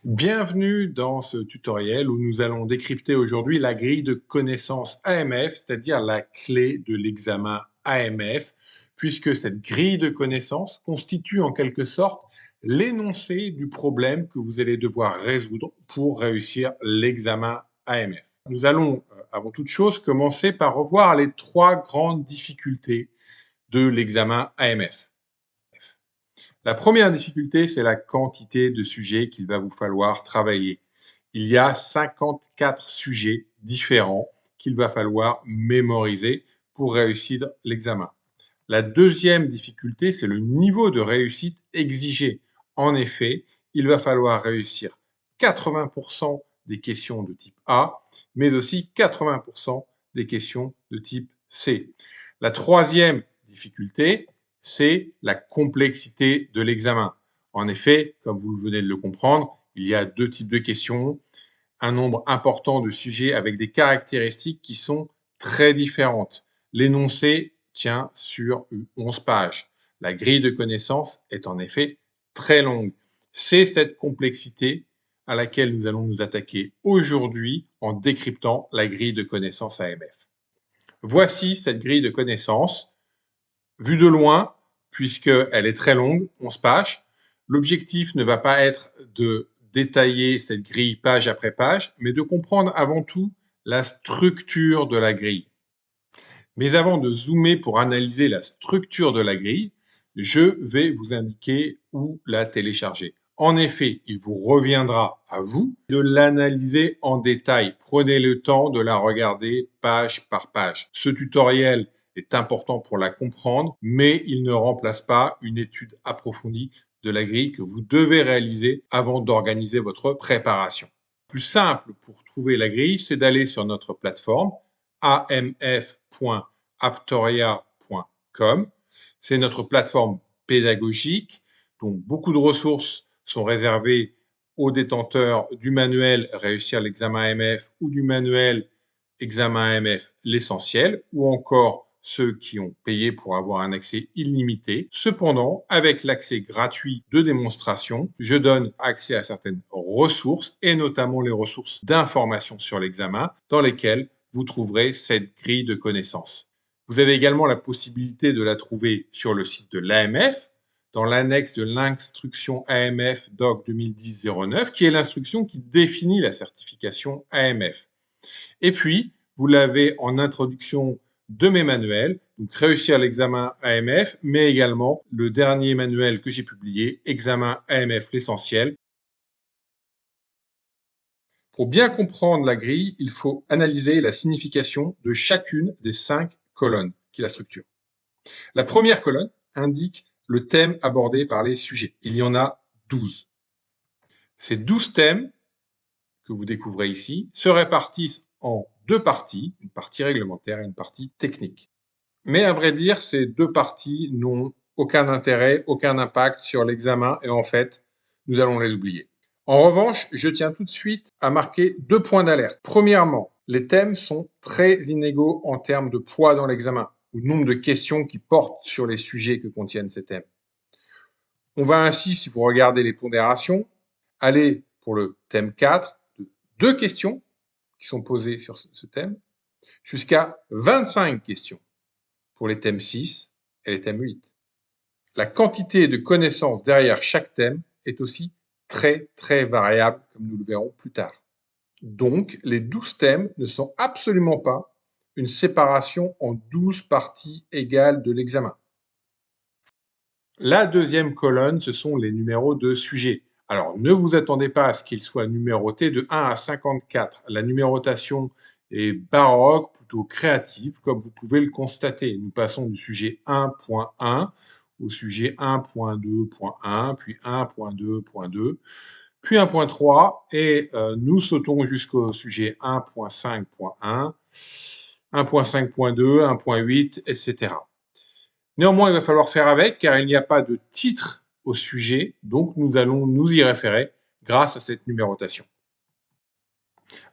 Bienvenue dans ce tutoriel où nous allons décrypter aujourd'hui la grille de connaissances AMF, c'est-à-dire la clé de l'examen AMF, puisque cette grille de connaissances constitue en quelque sorte l'énoncé du problème que vous allez devoir résoudre pour réussir l'examen AMF. Nous allons, avant toute chose, commencer par revoir les trois grandes difficultés de l'examen AMF. La première difficulté, c'est la quantité de sujets qu'il va vous falloir travailler. Il y a 54 sujets différents qu'il va falloir mémoriser pour réussir l'examen. La deuxième difficulté, c'est le niveau de réussite exigé. En effet, il va falloir réussir 80% des questions de type A, mais aussi 80% des questions de type C. La troisième difficulté, c'est la complexité de l'examen. En effet, comme vous venez de le comprendre, il y a deux types de questions, un nombre important de sujets avec des caractéristiques qui sont très différentes. L'énoncé tient sur 11 pages. La grille de connaissances est en effet très longue. C'est cette complexité à laquelle nous allons nous attaquer aujourd'hui en décryptant la grille de connaissances AMF. Voici cette grille de connaissances. Vue de loin, puisqu'elle est très longue, 11 pages, l'objectif ne va pas être de détailler cette grille page après page, mais de comprendre avant tout la structure de la grille. Mais avant de zoomer pour analyser la structure de la grille, je vais vous indiquer où la télécharger. En effet, il vous reviendra à vous de l'analyser en détail. Prenez le temps de la regarder page par page. Ce tutoriel est important pour la comprendre, mais il ne remplace pas une étude approfondie de la grille que vous devez réaliser avant d'organiser votre préparation. Le plus simple pour trouver la grille, c'est d'aller sur notre plateforme amf.aptoria.com. C'est notre plateforme pédagogique dont beaucoup de ressources sont réservées aux détenteurs du manuel Réussir l'examen AMF ou du manuel Examen AMF l'essentiel, ou encore ceux qui ont payé pour avoir un accès illimité. Cependant, avec l'accès gratuit de démonstration, je donne accès à certaines ressources, et notamment les ressources d'information sur l'examen, dans lesquelles vous trouverez cette grille de connaissances. Vous avez également la possibilité de la trouver sur le site de l'AMF, dans l'annexe de l'instruction AMF Doc 2010-09, qui est l'instruction qui définit la certification AMF. Et puis, vous l'avez en introduction de mes manuels, donc Réussir l'examen AMF, mais également le dernier manuel que j'ai publié, Examen AMF l'essentiel. Pour bien comprendre la grille, il faut analyser la signification de chacune des 5 colonnes qui la structurent. La première colonne indique le thème abordé par les sujets. Il y en a 12. Ces 12 thèmes que vous découvrez ici se répartissent en deux parties, une partie réglementaire et une partie technique. Mais à vrai dire, ces deux parties n'ont aucun intérêt, aucun impact sur l'examen et en fait, nous allons les oublier. En revanche, je tiens tout de suite à marquer 2 points d'alerte. Premièrement, les thèmes sont très inégaux en termes de poids dans l'examen, ou nombre de questions qui portent sur les sujets que contiennent ces thèmes. On va ainsi, si vous regardez les pondérations, aller pour le thème 4, de 2 questions qui sont posées sur ce thème, jusqu'à 25 questions pour les thèmes 6 et les thèmes 8. La quantité de connaissances derrière chaque thème est aussi très variable, comme nous le verrons plus tard. Donc, les 12 thèmes ne sont absolument pas une séparation en 12 parties égales de l'examen. La deuxième colonne, ce sont les numéros de sujets. Alors, ne vous attendez pas à ce qu'ils soient numérotés de 1 à 54. La numérotation est baroque, plutôt créative, comme vous pouvez le constater. Nous passons du sujet 1.1 au sujet 1.2.1, puis 1.2.2, puis 1.3, et nous sautons jusqu'au sujet 1.5.1, 1.5.2, 1.8, etc. Néanmoins, il va falloir faire avec, car il n'y a pas de titre au sujet, donc nous allons nous y référer grâce à cette numérotation.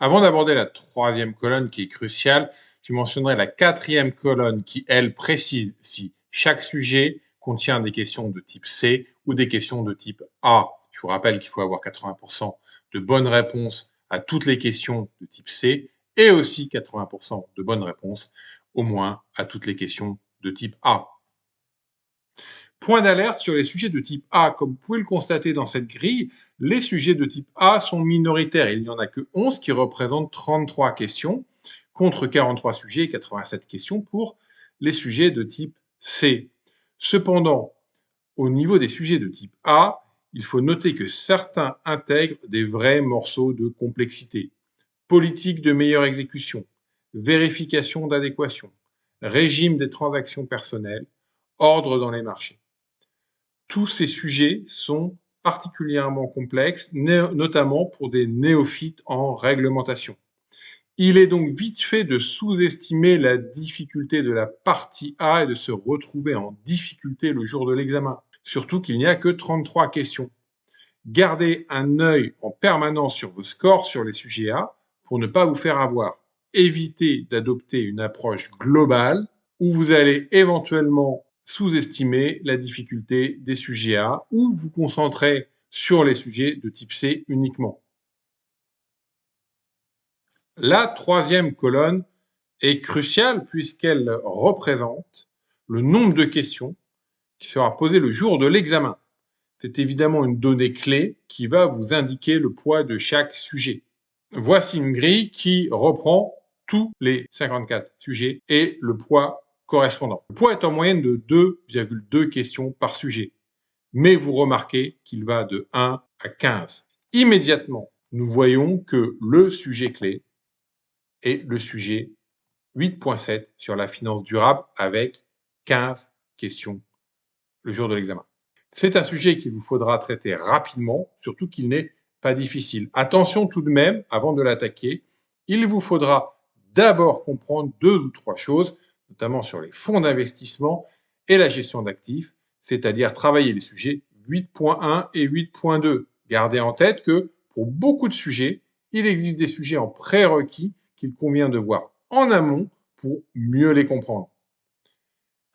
Avant d'aborder la troisième colonne qui est cruciale, je mentionnerai la quatrième colonne qui, elle, précise si chaque sujet contient des questions de type C ou des questions de type A. Je vous rappelle qu'il faut avoir 80% de bonnes réponses à toutes les questions de type C et aussi 80% de bonnes réponses au moins à toutes les questions de type A. Point d'alerte sur les sujets de type A. Comme vous pouvez le constater dans cette grille, les sujets de type A sont minoritaires. Il n'y en a que 11 qui représentent 33 questions, contre 43 sujets et 87 questions pour les sujets de type C. Cependant, au niveau des sujets de type A, il faut noter que certains intègrent des vrais morceaux de complexité. Politique de meilleure exécution, vérification d'adéquation, régime des transactions personnelles, ordre dans les marchés. Tous ces sujets sont particulièrement complexes, notamment pour des néophytes en réglementation. Il est donc vite fait de sous-estimer la difficulté de la partie A et de se retrouver en difficulté le jour de l'examen, surtout qu'il n'y a que 33 questions. Gardez un œil en permanence sur vos scores sur les sujets A pour ne pas vous faire avoir. Évitez d'adopter une approche globale où vous allez éventuellement sous-estimer la difficulté des sujets A ou vous concentrer sur les sujets de type C uniquement. La troisième colonne est cruciale puisqu'elle représente le nombre de questions qui sera posé le jour de l'examen. C'est évidemment une donnée clé qui va vous indiquer le poids de chaque sujet. Voici une grille qui reprend tous les 54 sujets et le poids correspondant. Le poids est en moyenne de 2,2 questions par sujet, mais vous remarquez qu'il va de 1 à 15. Immédiatement, nous voyons que le sujet clé est le sujet 8.7 sur la finance durable avec 15 questions le jour de l'examen. C'est un sujet qu'il vous faudra traiter rapidement, surtout qu'il n'est pas difficile. Attention tout de même, avant de l'attaquer, il vous faudra d'abord comprendre 2 ou 3 choses, notamment sur les fonds d'investissement et la gestion d'actifs, c'est-à-dire travailler les sujets 8.1 et 8.2. Gardez en tête que pour beaucoup de sujets, il existe des sujets en prérequis qu'il convient de voir en amont pour mieux les comprendre.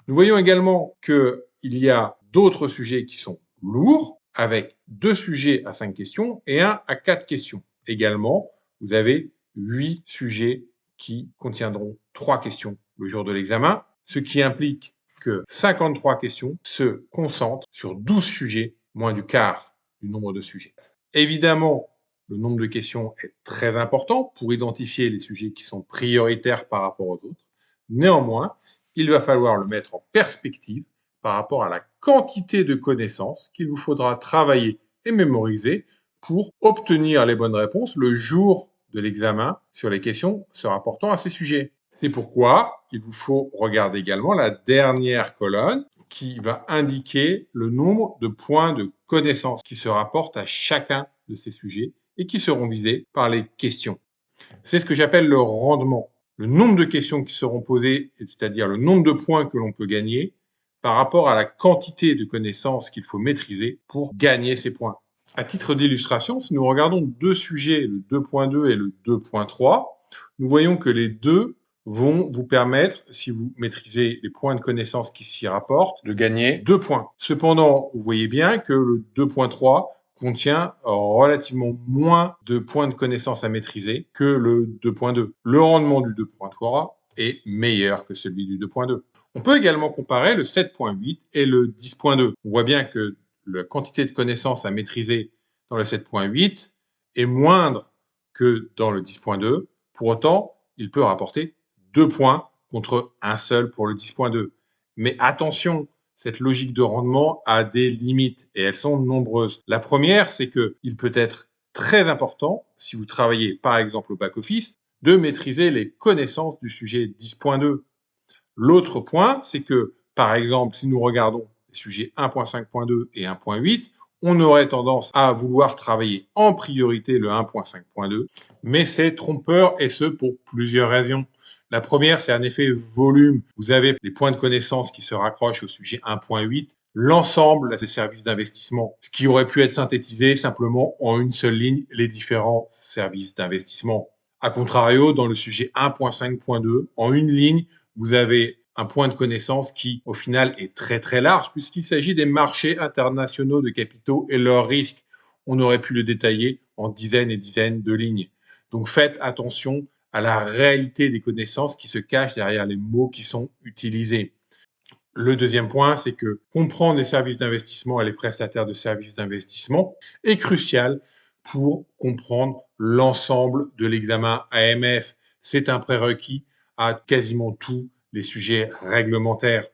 Nous voyons également qu'il y a d'autres sujets qui sont lourds, avec 2 sujets à 5 questions et 1 à 4 questions. Également, vous avez 8 sujets qui contiendront 3 questions le jour de l'examen, ce qui implique que 53 questions se concentrent sur 12 sujets, moins du quart du nombre de sujets. Évidemment, le nombre de questions est très important pour identifier les sujets qui sont prioritaires par rapport aux autres. Néanmoins, il va falloir le mettre en perspective par rapport à la quantité de connaissances qu'il vous faudra travailler et mémoriser pour obtenir les bonnes réponses le jour de l'examen sur les questions se rapportant à ces sujets. C'est pourquoi il vous faut regarder également la dernière colonne qui va indiquer le nombre de points de connaissances qui se rapportent à chacun de ces sujets et qui seront visés par les questions. C'est ce que j'appelle le rendement. Le nombre de questions qui seront posées, c'est-à-dire le nombre de points que l'on peut gagner par rapport à la quantité de connaissances qu'il faut maîtriser pour gagner ces points. À titre d'illustration, si nous regardons 2 sujets, le 2.2 et le 2.3, nous voyons que les deux vont vous permettre, si vous maîtrisez les points de connaissances qui s'y rapportent, de gagner 2 points. Cependant, vous voyez bien que le 2.3 contient relativement moins de points de connaissance à maîtriser que le 2.2. Le rendement du 2.3 est meilleur que celui du 2.2. On peut également comparer le 7.8 et le 10.2. On voit bien que la quantité de connaissances à maîtriser dans le 7.8 est moindre que dans le 10.2. Pour autant, il peut rapporter 2 points contre un seul pour le 10.2. Mais attention, cette logique de rendement a des limites et elles sont nombreuses. La première, c'est qu'il peut être très important, si vous travaillez par exemple au back-office, de maîtriser les connaissances du sujet 10.2. L'autre point, c'est que, par exemple, si nous regardons les sujets 1.5.2 et 1.8, on aurait tendance à vouloir travailler en priorité le 1.5.2, mais c'est trompeur et ce pour plusieurs raisons. La première, c'est un effet volume. Vous avez les points de connaissance qui se raccrochent au sujet 1.8, l'ensemble des services d'investissement, ce qui aurait pu être synthétisé simplement en une seule ligne, les différents services d'investissement. A contrario, dans le sujet 1.5.2, en une ligne, vous avez un point de connaissance qui, au final, est très très large puisqu'il s'agit des marchés internationaux de capitaux et leurs risques. on aurait pu le détailler en dizaines et dizaines de lignes. Donc faites attention à la réalité des connaissances qui se cachent derrière les mots qui sont utilisés. Le deuxième point, c'est que comprendre les services d'investissement et les prestataires de services d'investissement est crucial pour comprendre l'ensemble de l'examen AMF. C'est un prérequis à quasiment tous les sujets réglementaires.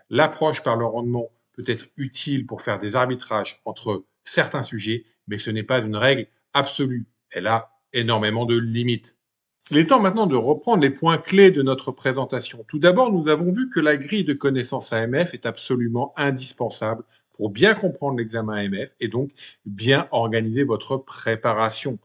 L'approche par le rendement peut être utile pour faire des arbitrages entre certains sujets, mais ce n'est pas une règle absolue. Elle a énormément de limites. Il est temps maintenant de reprendre les points clés de notre présentation. Tout d'abord, nous avons vu que la grille de connaissances AMF est absolument indispensable pour bien comprendre l'examen AMF et donc bien organiser votre préparation.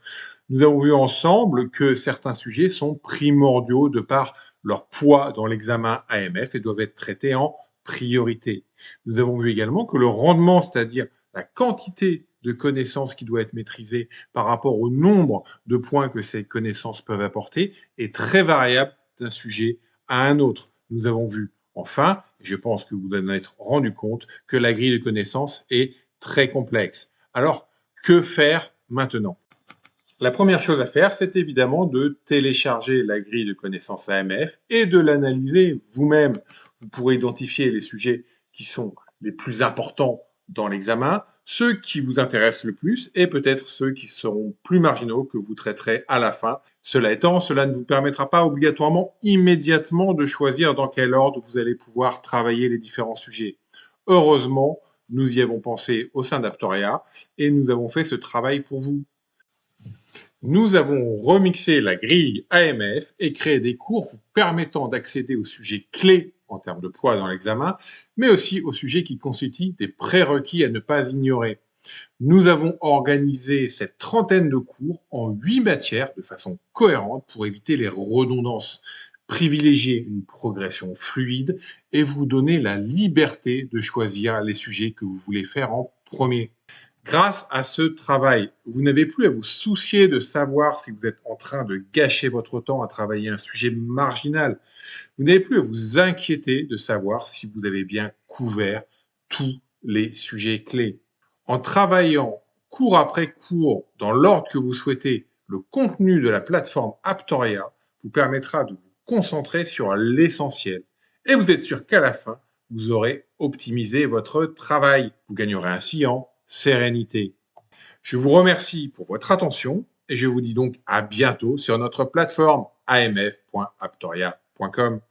Nous avons vu ensemble que certains sujets sont primordiaux de par leur poids dans l'examen AMF et doivent être traités en priorité. Nous avons vu également que le rendement, c'est-à-dire la quantité de connaissances qui doit être maîtrisée par rapport au nombre de points que ces connaissances peuvent apporter, est très variable d'un sujet à un autre. Nous avons vu enfin, et je pense que vous en êtes rendu compte, que la grille de connaissances est très complexe. Alors, que faire maintenant ? La première chose à faire, c'est évidemment de télécharger la grille de connaissances AMF et de l'analyser vous-même. Vous pourrez identifier les sujets qui sont les plus importants dans l'examen, ceux qui vous intéressent le plus et peut-être ceux qui seront plus marginaux que vous traiterez à la fin. Cela étant, cela ne vous permettra pas obligatoirement immédiatement de choisir dans quel ordre vous allez pouvoir travailler les différents sujets. Heureusement, nous y avons pensé au sein d'Aptoria et nous avons fait ce travail pour vous. Nous avons remixé la grille AMF et créé des cours vous permettant d'accéder aux sujets clés en termes de poids dans l'examen, mais aussi aux sujets qui constituent des prérequis à ne pas ignorer. Nous avons organisé cette trentaine de cours en 8 matières de façon cohérente pour éviter les redondances, privilégier une progression fluide et vous donner la liberté de choisir les sujets que vous voulez faire en premier. Grâce à ce travail, vous n'avez plus à vous soucier de savoir si vous êtes en train de gâcher votre temps à travailler un sujet marginal. Vous n'avez plus à vous inquiéter de savoir si vous avez bien couvert tous les sujets clés. En travaillant cours après cours dans l'ordre que vous souhaitez, le contenu de la plateforme Aptoria vous permettra de vous concentrer sur l'essentiel. Et vous êtes sûr qu'à la fin, vous aurez optimisé votre travail. Vous gagnerez ainsi en sérénité. Je vous remercie pour votre attention et je vous dis donc à bientôt sur notre plateforme amf.aptoria.com.